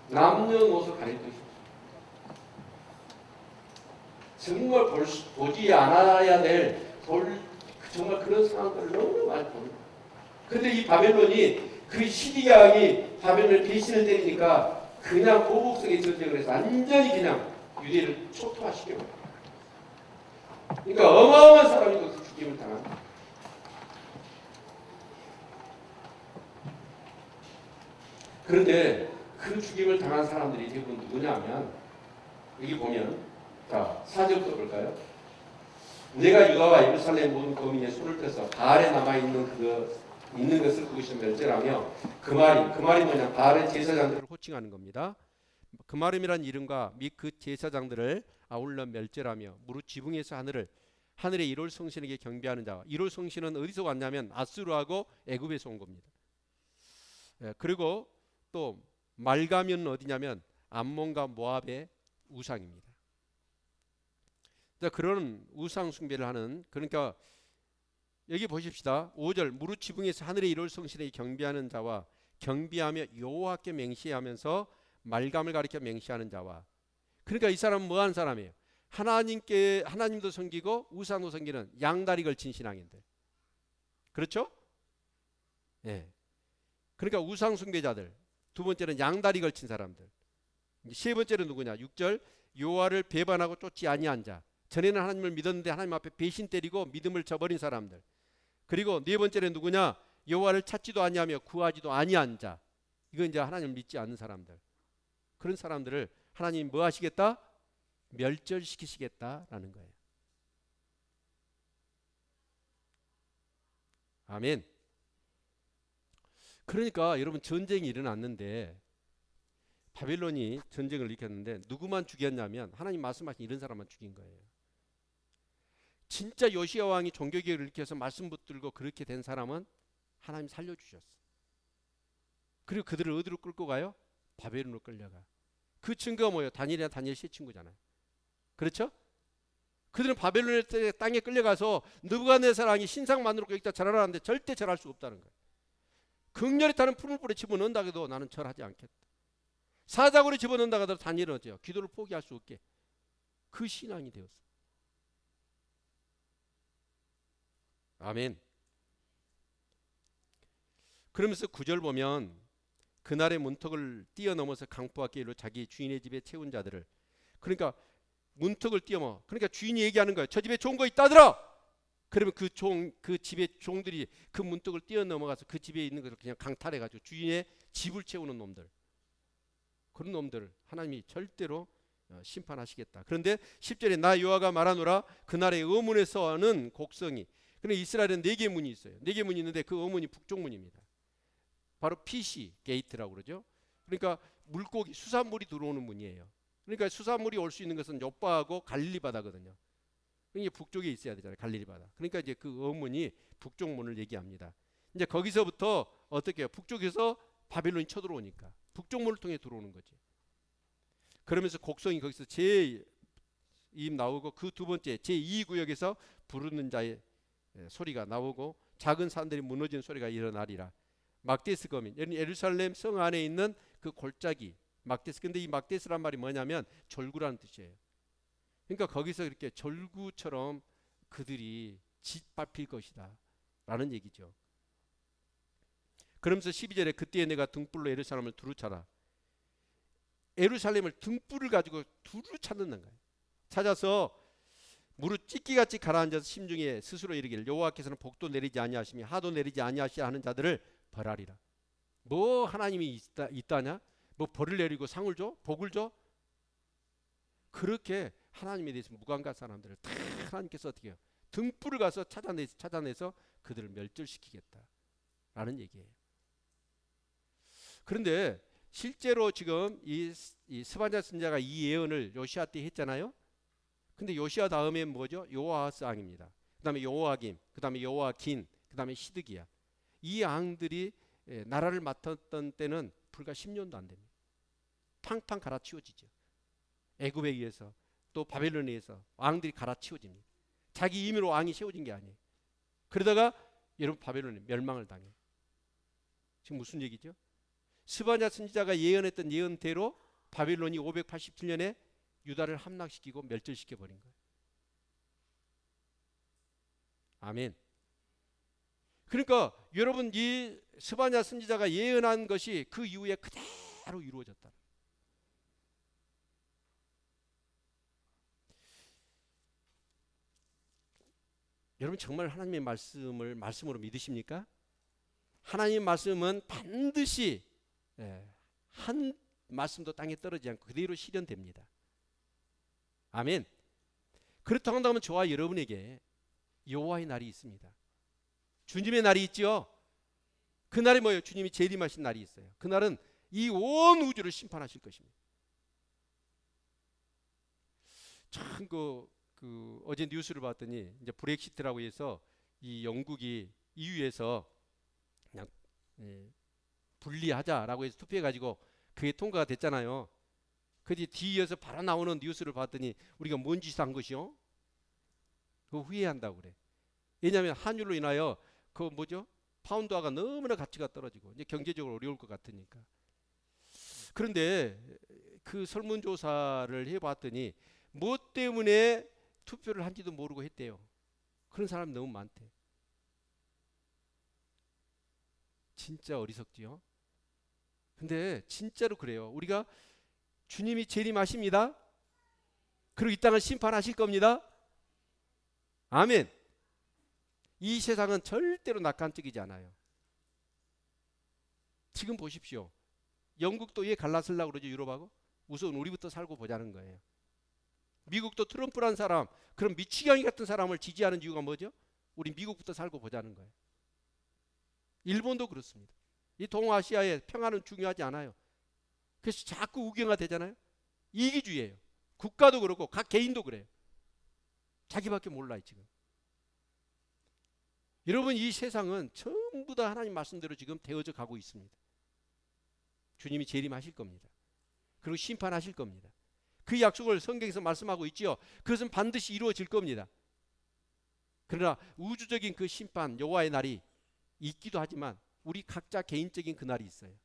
Speaker 1: 남녀노소 가릴 것이 정말 보지 않아야 될 정말 그런 상황들을 너무 많이 봅니다. 근데 이 바벨론이 그 시디기야 왕이 바벨론의 배신을 때리니까 그냥 보복성의 전쟁을 해서 완전히 그냥 유대를 초토화시켜버려요. 그러니까 어마어마한 사람이 그 죽임을 당합니다. 그런데 그 죽임을 당한 사람들이 대부분 누구냐면 여기 보면 자 4절부터 볼까요? 내가 유다와 예루살렘 모든 거민의 손을 떼서 바알에 있는 것을 그것이 멸절하며 그 말이 뭐냐 바알의 제사장들을 호칭하는 겁니다. 그마름이란 이름과 및 그 제사장들을 아울러 멸절하며 무릇 지붕에서 하늘의 일월 성신에게 경배하는 자와 일월 성신은 어디서 왔냐면 아수르하고 애굽에서 온 겁니다. 그리고 또 말가면은 어디냐면 암몬과 모압의 우상입니다. 그런 우상 숭배를 하는 그러니까 여기 보십시다. 5절 무릇 지붕에서 하늘의 일월 성신에게 경배하는 자와 경배하며 여호와께 맹세하면서 말감을 가리켜 맹세하는 자와 그러니까 이 사람은 뭐 하는 사람이에요? 하나님도 섬기고 우상도 섬기는 양다리 걸친 신앙인들. 그렇죠? 예. 그러니까 우상 숭배자들. 두 번째는 양다리 걸친 사람들. 세 번째는 누구냐? 6절 여호와를 배반하고 쫓지 아니한 자. 전에는 하나님을 믿었는데 하나님 앞에 배신 때리고 믿음을 저버린 사람들. 그리고 네 번째는 누구냐? 여호와를 찾지도 아니하며 구하지도 아니한 자. 이건 이제 하나님을 믿지 않는 사람들. 그런 사람들을 하나님이 뭐 하시겠다? 멸절시키시겠다라는 거예요. 아멘. 그러니까 여러분 전쟁이 일어났는데 바벨론이 전쟁을 일으켰는데 누구만 죽였냐면 하나님 말씀하신 이런 사람만 죽인 거예요. 진짜 요시야 왕이 종교개혁을 일으켜서 말씀 붙들고 그렇게 된 사람은 하나님 살려주셨어. 그리고 그들을 어디로 끌고 가요? 바벨론으로 끌려가. 그 증거가 뭐예요? 다니엘이나 다니엘 세 친구잖아요. 그렇죠? 그들은 바벨론의 땅에 끌려가서 느부갓네살 왕이 신상만으로 여기다 절하라는데 절대 절할 수 없다는 거예요. 극렬히 타는 풀무불에 집어넣는다 해도 나는 절하지 않겠다. 사자굴에 집어넣는다 하더라도 다니엘은 어때요? 기도를 포기할 수 없게 그 신앙이 되었어. 아멘. 그러면서 9절 보면 그날의 문턱을 뛰어넘어서 강포와 길로 자기 주인의 집에 채운 자들을, 그러니까 문턱을 뛰어넘어, 그러니까 주인이 얘기하는 거예요. 저 집에 좋은 거 있다더라. 그러면 그 집의 종들이 그 문턱을 뛰어넘어가서 그 집에 있는 것을 그냥 강탈해가지고 주인의 집을 채우는 놈들, 그런 놈들을 하나님이 절대로 심판하시겠다. 그런데 10절에 나 여호와가 말하노라 그날의 어문에서는 곡성이, 그런데 이스라엘은 4개 문이 있어요. 4개 문이 있는데 그 어문이 북쪽문입니다. 바로 PC 게이트라고 그러죠. 그러니까 물고기, 수산물이 들어오는 문이에요. 그러니까 수산물이 올 수 있는 것은 요바하고 갈릴리 바다거든요. 이게 북쪽에 있어야 되잖아요. 갈릴리 바다. 그러니까 이제 그 어문이 북쪽 문을 얘기합니다. 이제 거기서부터 어떻게 해요? 북쪽에서 바벨론이 쳐들어오니까 북쪽 문을 통해 들어오는 거지. 그러면서 곡성이 거기서 제2 나오고, 그 두 번째 제2구역에서 부르는 자의 소리가 나오고 작은 산들이 무너지는 소리가 일어나리라. 막데스 거민, 예루살렘 성 안에 있는 그 골짜기 막데스. 근데 이 막데스란 말이 뭐냐면 절구라는 뜻이에요. 그러니까 거기서 이렇게 절구처럼 그들이 짓밟힐 것이다 라는 얘기죠. 그러면서 12절에 그때에 내가 등불로 예루살렘을 두루 차라. 예루살렘을 등불을 가지고 두루 찾는 거예요. 찾아서 무릇 찢기같이 가라앉아서 심중에 스스로 이르기를 여호와께서는 복도 내리지 아니하시며 하도 내리지 아니하시야 하는 자들을 벌하리라. 뭐 하나님이 있다냐? 뭐 벌을 내리고 상을 줘? 복을 줘? 그렇게 하나님에 대해서 무감각한 사람들을 다 하나님께서 어떻게 해요? 등불을 가서 찾아내서 그들을 멸절시키겠다라는 얘기예요. 그런데 실제로 지금 이 스바냐 선지자가 이 예언을 요시야 때 했잖아요. 근데 요시야 다음에 뭐죠? 요아하스 왕입니다. 그 다음에 요아김, 그 다음에 요아긴, 그 다음에 시드기야. 이 왕들이 나라를 맡았던 때는 불과 10년도 안 됩니다. 팡팡 갈아치워지죠. 애굽에 의해서 또 바벨론에 의해서 왕들이 갈아치워집니다. 자기 임의로 왕이 세워진 게 아니에요. 그러다가 여러분 바벨론이 멸망을 당해요. 지금 무슨 얘기죠? 스바냐 선지자가 예언했던 예언대로 바벨론이 587년에 유다를 함락시키고 멸절시켜 버린 거예요. 아멘. 그러니까 여러분 이 스바냐 선지자가 예언한 것이 그 이후에 그대로 이루어졌다. 여러분 정말 하나님의 말씀을 말씀으로 믿으십니까? 하나님의 말씀은 반드시 한 말씀도 땅에 떨어지지 않고 그대로 실현됩니다. 아멘. 그렇다고 한다면 저와 여러분에게 여호와의 날이 있습니다. 주님의 날이 있죠. 그날이 뭐예요? 주님이 재림하신 날이 있어요. 그날은 이 온 우주를 심판하실 것입니다. 참 어제 뉴스를 봤더니 이제 브렉시트라고 해서 이 영국이 EU에서 그냥 분리하자라고 해서 투표해가지고 그게 통과가 됐잖아요. 그뒤 뒤에서 바로 나오는 뉴스를 봤더니 우리가 뭔 짓을 한 것이요? 그거 후회한다고 그래. 왜냐하면 환율로 인하여 그 뭐죠? 파운드화가 너무나 가치가 떨어지고 이제 경제적으로 어려울 것 같으니까. 그런데 그 설문조사를 해봤더니 뭐 때문에 투표를 한지도 모르고 했대요. 그런 사람이 너무 많대. 진짜 어리석지요. 근데 진짜로 그래요. 우리가 주님이 재림하십니다. 그리고 이 땅을 심판하실 겁니다. 아멘. 이 세상은 절대로 낙관적이지 않아요. 지금 보십시오. 영국도 왜 갈라서려고 그러죠? 유럽하고? 우선 우리부터 살고 보자는 거예요. 미국도 트럼프란 사람, 그런 미치광이 같은 사람을 지지하는 이유가 뭐죠? 우리 미국부터 살고 보자는 거예요. 일본도 그렇습니다. 이 동아시아의 평화는 중요하지 않아요. 그래서 자꾸 우경화 되잖아요. 이기주의예요. 국가도 그렇고 각 개인도 그래요. 자기밖에 몰라요 지금. 여러분, 이 세상은 전부 다 하나님 말씀대로 지금 되어져 가고 있습니다. 주님이 재림하실 겁니다. 그리고 심판하실 겁니다. 그 약속을 성경에서 말씀하고 있지요. 그것은 반드시 이루어질 겁니다. 그러나 우주적인 그 심판 여호와의 날이 있기도 하지만 우리 각자 개인적인 그 날이 있어요.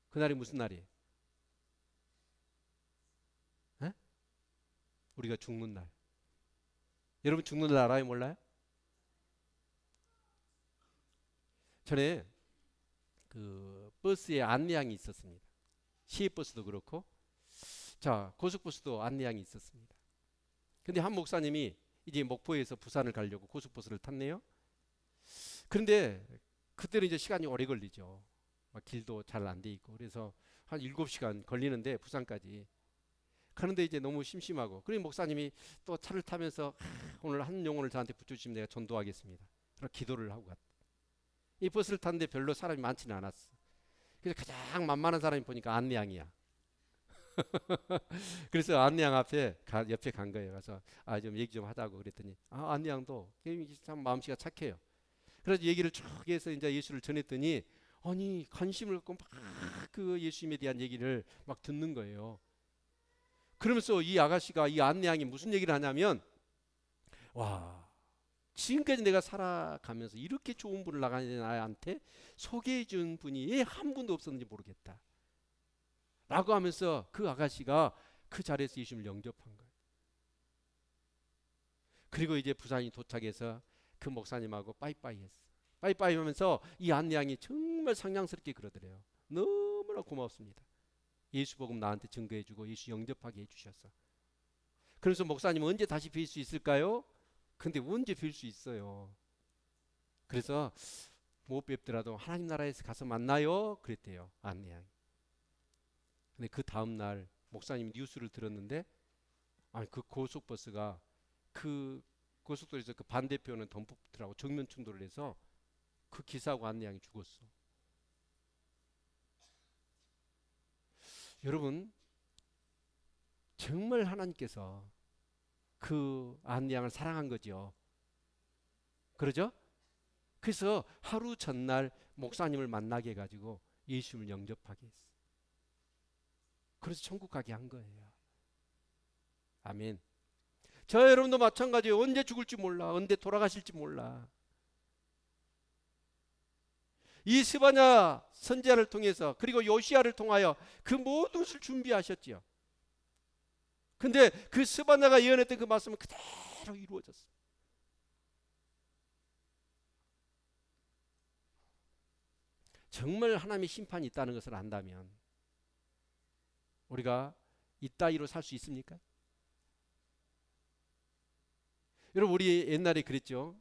Speaker 1: 그 날이 무슨 날이에요? 에? 우리가 죽는 날. 여러분 죽는 날 알아요? 몰라요? 전에 그 버스에 안내양이 있었습니다. 시외버스도 그렇고, 자 고속버스도 안내양이 있었습니다. 근데 한 목사님이 이제 목포에서 부산을 가려고 고속버스를 탔네요. 그런데 그때는 이제 시간이 오래 걸리죠. 막 길도 잘 안 돼 있고, 그래서 한 7시간 걸리는데 부산까지. 그런데 이제 너무 심심하고, 그러니 목사님이 또 차를 타면서 오늘 한 영혼을 저한테 붙여주시면 내가 전도하겠습니다. 그래서 기도를 하고 갔다. 이 버스를 탔는데 별로 사람이 많지는 않았어. 그래서 가장 만만한 사람이 보니까 안내양이야. 그래서 안내양 앞에 옆에 간 거예요. 그래서 좀 얘기 좀 하자고 그랬더니 안내양도 참 마음씨가 착해요. 그래서 얘기를 쭉 해서 이제 예수를 전했더니 아니 관심을 갖고 막 그 예수님에 대한 얘기를 막 듣는 거예요. 그러면서 이 아가씨가, 이 안내양이 무슨 얘기를 하냐면, 와, 지금까지 내가 살아가면서 이렇게 좋은 분을 나한테 소개해 준 분이 왜 한 분도 없었는지 모르겠다 라고 하면서 그 아가씨가 그 자리에서 예수님을 영접한 거예요. 그리고 이제 부산이 도착해서 그 목사님하고 빠이빠이 했어. 빠이빠이 하면서 이 안내양이 정말 상냥스럽게 그러더래요. 너무나 고맙습니다. 예수 복음 나한테 증거해주고 예수 영접하게 해주셔서. 그래서 목사님은 언제 다시 뵐 수 있을까요? 근데 언제 뵐 수 있어요. 그래서 못 뵙더라도 하나님 나라에서 가서 만나요 그랬대요, 안내양이. 근데 그 다음날 목사님이 뉴스를 들었는데, 그 고속버스가 그 고속도로에서 그 반대편은 덤프트라고 정면 충돌을 해서 그 기사하고 안내양이 죽었어. 여러분, 정말 하나님께서 그 안내양을 사랑한 거죠. 그러죠? 그래서 하루 전날 목사님을 만나게 해가지고 예수님을 영접하게 했어. 그래서 천국 가게 한 거예요. 아멘. 저 여러분도 마찬가지예요. 언제 죽을지 몰라. 언제 돌아가실지 몰라. 이 스바냐 선지자를 통해서, 그리고 요시야를 통하여 그 모든 것을 준비하셨지요. 근데 그 스바냐가 예언했던 그 말씀은 그대로 이루어졌어요. 정말 하나님의 심판이 있다는 것을 안다면 우리가 이따위로 살 수 있습니까? 여러분, 우리 옛날에 그랬죠.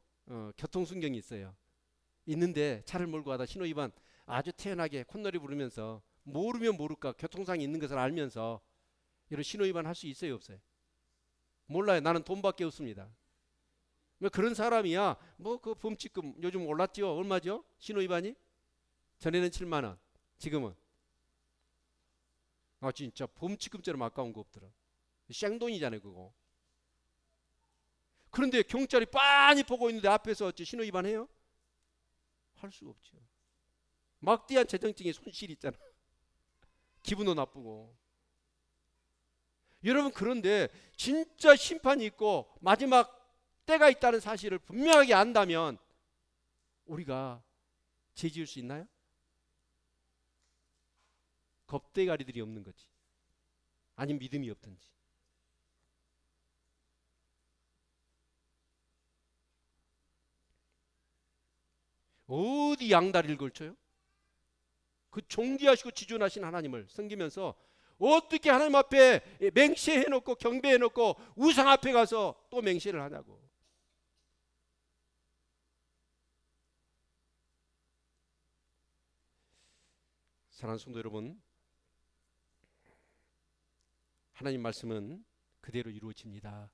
Speaker 1: 교통순경이 있어요. 있는데 차를 몰고 가다 신호위반 아주 태연하게 콧노래 부르면서, 모르면 모를까 교통상이 있는 것을 알면서 이런 신호위반 할 수 있어요, 없어요? 몰라요. 나는 돈밖에 없습니다. 뭐 그런 사람이야. 뭐 그 범칙금 요즘 올랐죠. 얼마죠? 신호위반이? 전에는 7만 원, 지금은 진짜 범칙금처럼 아까운 거 없더라. 생돈이잖아요 그거. 그런데 경찰이 빤히 보고 있는데 앞에서 신호위반해요? 할 수가 없죠. 막대한 재정적인 손실이 있잖아. 기분도 나쁘고. 여러분, 그런데 진짜 심판이 있고 마지막 때가 있다는 사실을 분명하게 안다면 우리가 죄 지을 수 있나요? 겁대가리들이 없는 거지.
Speaker 2: 아니면 믿음이 없든지. 어디 양다리를 걸쳐요? 그 존귀하시고 지존하신 하나님을 섬기면서 어떻게 하나님 앞에 맹세해놓고 경배해놓고 우상 앞에 가서 또 맹세를 하냐고. 사랑하는 성도 여러분, 하나님 말씀은 그대로 이루어집니다.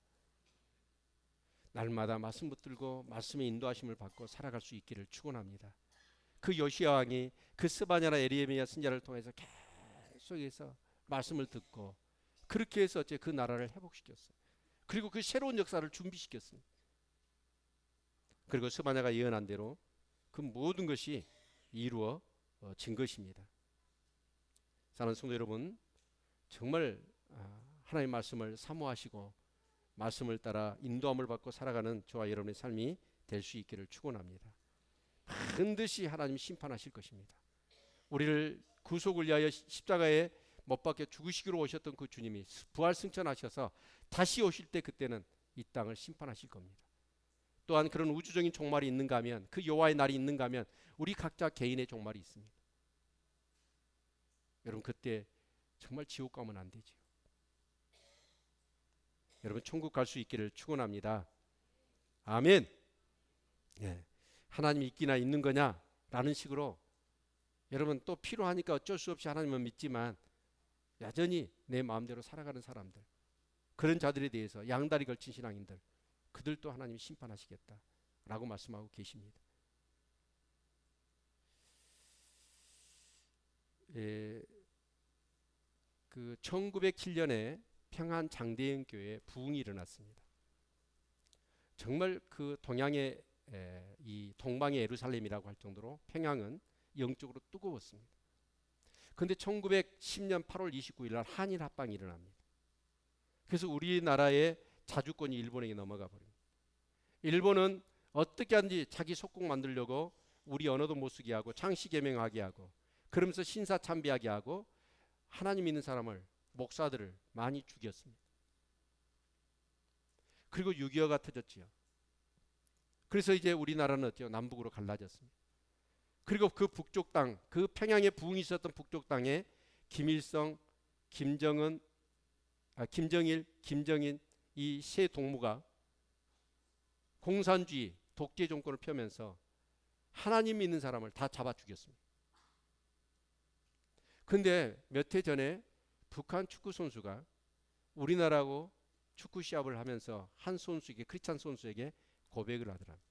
Speaker 2: 날마다 말씀 붙들고 말씀의 인도하심을 받고 살아갈 수 있기를 축원합니다. 그 요시야 왕이 그 스바냐나 에레미야 선지자를 통해서 계속해서 말씀을 듣고 그렇게 해서 어째 그 나라를 회복시켰어요. 그리고 그 새로운 역사를 준비시켰습니다. 그리고 스바냐가 예언한 대로 그 모든 것이 이루어진 것입니다. 사랑하는 성도 여러분, 정말 하나님의 말씀을 사모하시고 말씀을 따라 인도함을 받고 살아가는 저와 여러분의 삶이 될 수 있기를 축원합니다. 반드시 하나님 심판하실 것입니다. 우리를 구속을 위하여 십자가에 못 박혀 죽으시기로 오셨던 그 주님이 부활 승천하셔서 다시 오실 때 그때는 이 땅을 심판하실 겁니다. 또한 그런 우주적인 종말이 있는가 하면, 그 여호와의 날이 있는가 하면 우리 각자 개인의 종말이 있습니다. 여러분, 그때 정말 지옥 가면 안 되죠. 여러분, 천국 갈 수 있기를 축원합니다. 아멘. 네. 하나님이 있기나 있는 거냐 라는 식으로 여러분 또 필요하니까 어쩔 수 없이 하나님은 믿지만 여전히 내 마음대로 살아가는 사람들, 그런 자들에 대해서 양다리 걸친 신앙인들, 그들도 하나님이 심판하시겠다 라고 말씀하고 계십니다. 그 1907년에 평안 장대영 교회에 부흥이 일어났습니다. 정말 그 동양의 이 동방의 예루살렘이라고 할 정도로 평양은 영적으로 뜨거웠습니다. 그런데 1910년 8월 29일 날 한일 합방이 일어납니다. 그래서 우리나라의 자주권이 일본에게 넘어가 버립니다. 일본은 어떻게 하든지 자기 속국 만들려고 우리 언어도 못 쓰게 하고 창씨 개명하게 하고 그러면서 신사 참배하게 하고 하나님 믿는 사람을, 목사들을 많이 죽였습니다. 그리고 6.25가 터졌지요. 그래서 이제 우리나라는 어때요? 남북으로 갈라졌습니다. 그리고 그 북쪽 땅, 그 평양에 부흥이 있었던 북쪽 땅에 김일성, 김정일, 김정인 이 세 동무가 공산주의, 독재 정권을 펴면서 하나님 믿는 사람을 다 잡아 죽였습니다. 근데 몇 해 전에 북한 축구 선수가 우리나라하고 축구 시합을 하면서 한 선수에게, 크리스찬 선수에게 고백을 하더랍니다.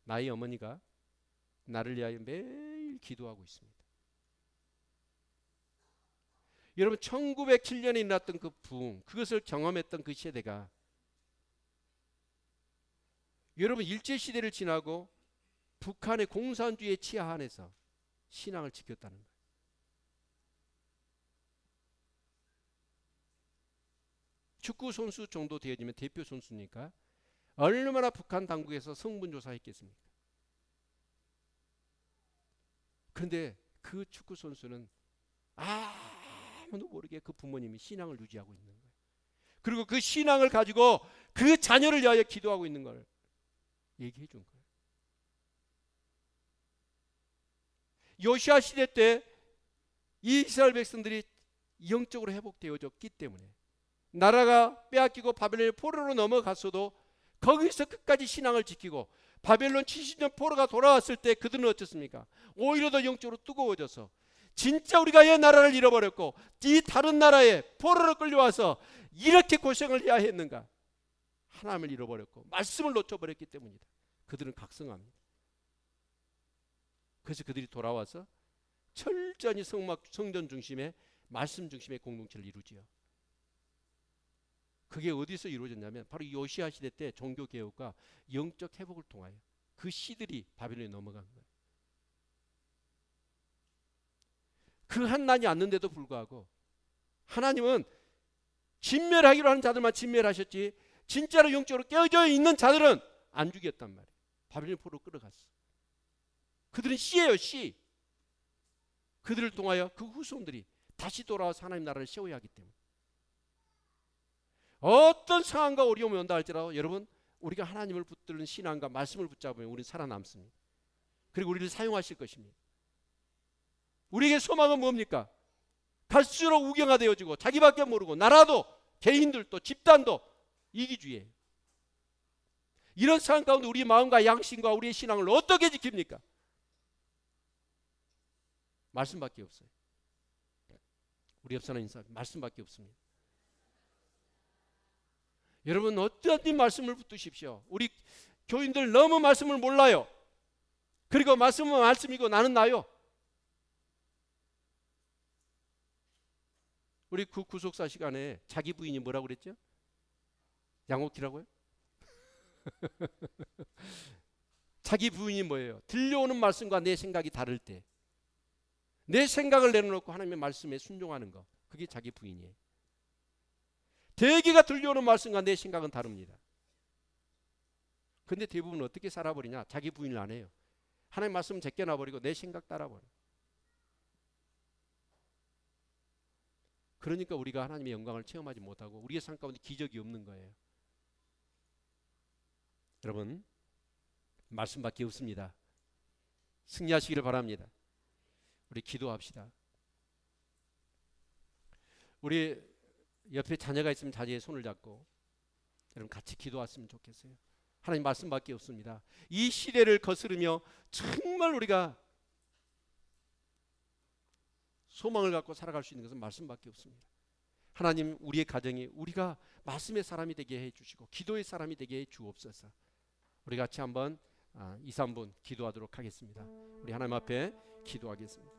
Speaker 2: 나의 어머니가 나를 위하여 매일 기도하고 있습니다. 여러분, 1907년에 일어났던 그 부흥, 그것을 경험했던 그 세대가 여러분 일제시대를 지나고 북한의 공산주의의 치하 안에서 신앙을 지켰다는 거예요. 축구 선수 정도 되어지면 대표 선수니까 얼마나 북한 당국에서 성분 조사했겠습니까? 그런데 그 축구 선수는 아무도 모르게 그 부모님이 신앙을 유지하고 있는 거예요. 그리고 그 신앙을 가지고 그 자녀를 위하여 기도하고 있는 걸 얘기해 준 거예요. 요시아 시대 때 이 이스라엘 백성들이 영적으로 회복되어졌기 때문에 나라가 빼앗기고 바벨론의 포로로 넘어갔어도 거기서 끝까지 신앙을 지키고 바벨론 70년 포로가 돌아왔을 때 그들은 어떻습니까? 오히려 더 영적으로 뜨거워져서 진짜 우리가 이 나라를 잃어버렸고 이 다른 나라에 포로로 끌려와서 이렇게 고생을 해야 했는가? 하나님을 잃어버렸고 말씀을 놓쳐버렸기 때문이다. 그들은 각성합니다. 그래서 그들이 돌아와서 철저히 성전 중심의 말씀 중심의 공동체를 이루지요. 그게 어디서 이루어졌냐면 바로 요시아 시대 때 종교개혁과 영적 회복을 통하여 그 씨들이 바벨론에 넘어간 거예요. 그 한난이 왔는데도 불구하고 하나님은 진멸하기로 하는 자들만 진멸하셨지 진짜로 영적으로 깨어져 있는 자들은 안 죽였단 말이에요. 바벨론 포로 끌어갔어. 그들은 씨예요, 씨. 그들을 통하여 그 후손들이 다시 돌아와서 하나님 나라를 세워야 하기 때문에 어떤 상황과 어려움이 온다 할지라도 여러분 우리가 하나님을 붙드는 신앙과 말씀을 붙잡으면 우리는 살아남습니다. 그리고 우리를 사용하실 것입니다. 우리에게 소망은 뭡니까? 갈수록 우경화되어지고 자기밖에 모르고 나라도 개인들도 집단도 이기주의예요. 이런 상황 가운데 우리 마음과 양심과 우리의 신앙을 어떻게 지킵니까? 말씀밖에 없어요. 우리 옆 사람 인사 말씀밖에 없습니다. 여러분 어떠한 말씀을 붙드십시오. 우리 교인들 너무 말씀을 몰라요. 그리고 말씀은 말씀이고 나는 나요. 우리 그 구속사 시간에 자기 부인이 뭐라고 그랬죠? 양옥희라고요? 자기 부인이 뭐예요? 들려오는 말씀과 내 생각이 다를 때 내 생각을 내려놓고 하나님의 말씀에 순종하는 거, 그게 자기 부인이에요. 대개가 들려오는 말씀과 내 생각은 다릅니다. 근데 대부분 어떻게 살아버리냐? 자기 부인을 안 해요. 하나님 말씀은 제껴놔버리고 내 생각 따라버려. 그러니까 우리가 하나님의 영광을 체험하지 못하고 우리의 삶 가운데 기적이 없는 거예요. 여러분 말씀밖에 없습니다. 승리하시기를 바랍니다. 우리 기도합시다. 우리 옆에 자녀가 있으면 자녀의 손을 잡고 여러분 같이 기도했으면 좋겠어요. 하나님 말씀밖에 없습니다. 이 시대를 거스르며 정말 우리가 소망을 갖고 살아갈 수 있는 것은 말씀밖에 없습니다. 하나님 우리의 가정이 우리가 말씀의 사람이 되게 해주시고 기도의 사람이 되게 해주옵소서. 우리 같이 한번 2, 3분 기도하도록 하겠습니다. 우리 하나님 앞에 기도하겠습니다.